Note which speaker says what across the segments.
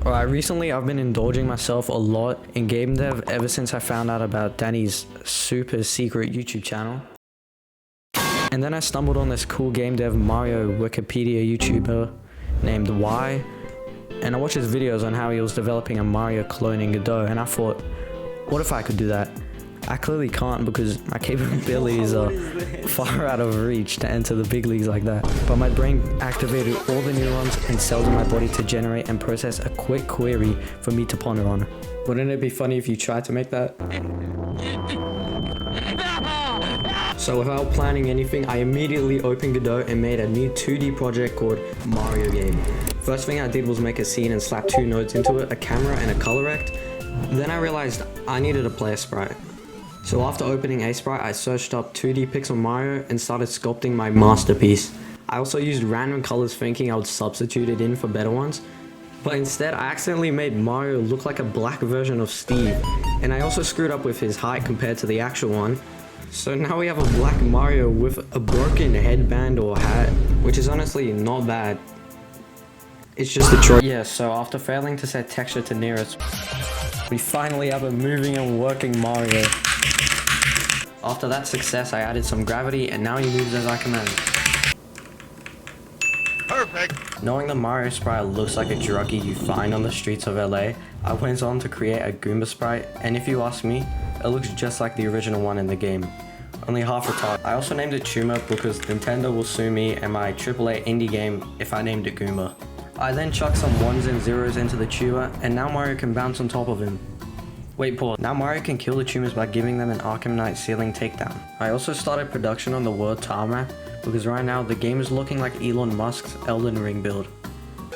Speaker 1: Alright, recently I've been indulging myself a lot in game dev ever since I found out about Danny's super secret YouTube channel. And then I stumbled on this cool game dev Mario Wikipedia YouTuber named Y, and I watched his videos on how he was developing a Mario clone in Godot, and I thought, what if I could do that? I clearly can't because my capabilities are far out of reach to enter the big leagues like that. But my brain activated all the neurons and cells in my body to generate and process a quick query for me to ponder on. Wouldn't it be funny if you tried to make that? So without planning anything, I immediately opened Godot and made a new 2D project called Mario Game. First thing I did was make a scene and slap two nodes into it, a camera and a color rect. Then I realized I needed a player sprite. So after opening a sprite, I searched up 2D Pixel Mario and started sculpting my masterpiece. I also used random colors thinking I would substitute it in for better ones. But instead, I accidentally made Mario look like a black version of Steve. And I also screwed up with his height compared to the actual one. So now we have a black Mario with a broken headband or hat, which is honestly not bad. It's just a choice. Yeah, so after failing to set texture to nearest, we finally have a moving and working Mario. After that success, I added some gravity and now he moves as I command. Perfect! Knowing the Mario sprite looks like a druggie you find on the streets of LA, I went on to create a Goomba sprite, and if you ask me, it looks just like the original one in the game. Only half retarded. I also named it Tumor because Nintendo will sue me and my AAA indie game if I named it Goomba. I then chucked some ones and zeros into the tuber, and now Mario can bounce on top of him. Wait, pause. Now Mario can kill the tumors by giving them an Arkham Knight ceiling takedown. I also started production on the world tarmac because right now the game is looking like Elon Musk's Elden Ring build.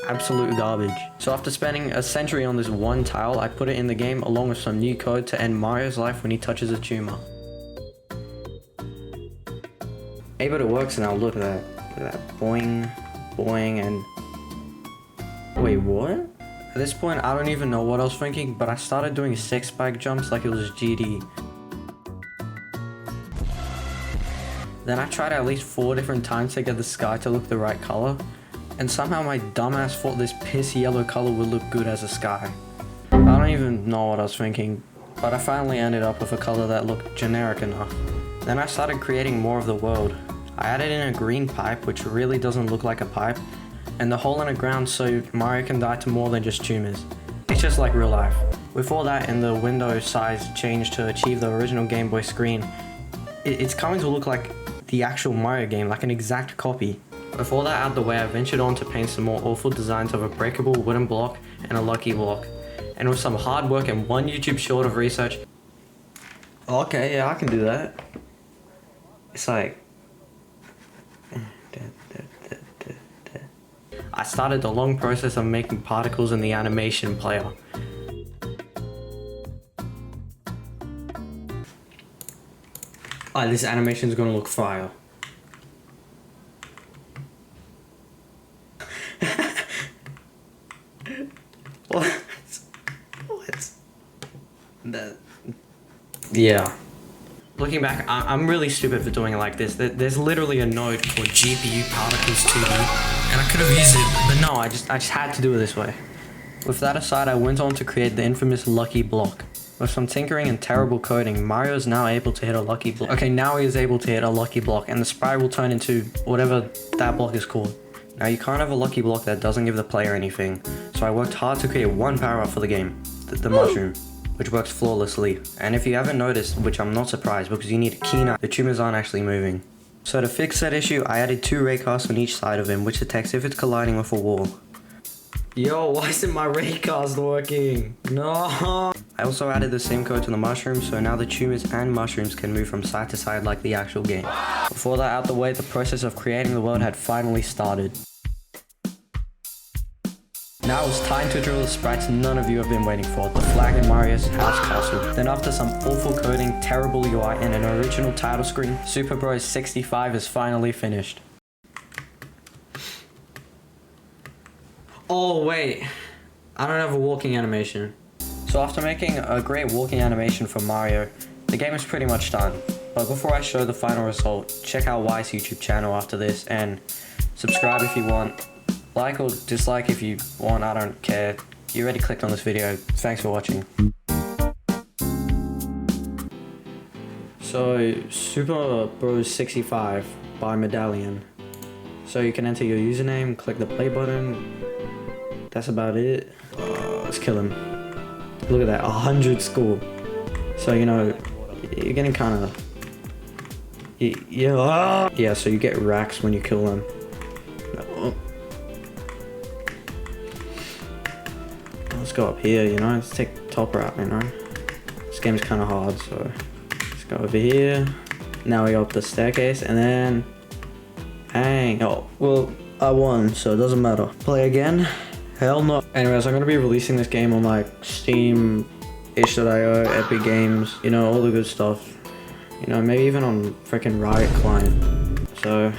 Speaker 1: Absolute garbage. So after spending a century on this one tile, I put it in the game along with some new code to end Mario's life when he touches a tumor. Hey, but it works now. Look at that. Look at that. Boing, boing, and... Wait, what? At this point, I don't even know what I was thinking, but I started doing 6 spike jumps like it was GD. Then I tried at least 4 different times to get the sky to look the right color, and somehow my dumbass thought this piss yellow color would look good as a sky. I don't even know what I was thinking, but I finally ended up with a color that looked generic enough. Then I started creating more of the world. I added in a green pipe, which really doesn't look like a pipe, and the hole in the ground so Mario can die to more than just tumors. It's just like real life. With all that and the window size changed to achieve the original Game Boy screen, it's coming to look like the actual Mario game, like an exact copy. With all that out of the way, I ventured on to paint some more awful designs of a breakable wooden block and a lucky block. And with some hard work and one YouTube short of research... Okay, yeah, I can do that. It's like... I started the long process of making particles in the animation player. This animation is gonna look fire. What? That... Yeah. Looking back, I'm really stupid for doing it like this. There's literally a node called GPU Particles 2D, and I could have used it, but no, I just had to do it this way. With that aside, I went on to create the infamous lucky block. With some tinkering and terrible coding, Mario is now able to hit a lucky block. Okay, now he is able to hit a lucky block, and the sprite will turn into whatever that block is called. Now you can't have a lucky block that doesn't give the player anything, so I worked hard to create one power-up for the game, the mushroom, which works flawlessly. And if you haven't noticed, which I'm not surprised because you need a keen eye, the tumors aren't actually moving. So to fix that issue, I added 2 raycasts on each side of him, which detects if it's colliding with a wall. Yo, why isn't my raycast working? No! I also added the same code to the mushroom, so now the tumors and mushrooms can move from side to side like the actual game. Before that out the way, the process of creating the world had finally started. Now it's time to drill the sprites none of you have been waiting for, the flag in Mario's house castle. Then after some awful coding, terrible UI, and an original title screen, Super Bros 65 is finally finished. Oh wait, I don't have a walking animation. So after making a great walking animation for Mario, the game is pretty much done. But before I show the final result, check out Y's YouTube channel after this and subscribe if you want. Like or dislike if you want, I don't care. You already clicked on this video. Thanks for watching. So, Super Bros 65 by Medallion. So you can enter your username, click the play button. That's about it. Let's kill him. Look at that, 100 score. So, you know, you're getting kind of... Yeah, so you get racks when you kill them. Let's go up here, you know, let's take top route, you know. This game's kind of hard, so let's go over here. Now we go up the staircase, and then hang. Oh, well, I won, so it doesn't matter. Play again? Hell no. Anyways, I'm gonna be releasing this game on like Steam, itch.io, Epic Games, you know, all the good stuff. You know, maybe even on freaking Riot client. So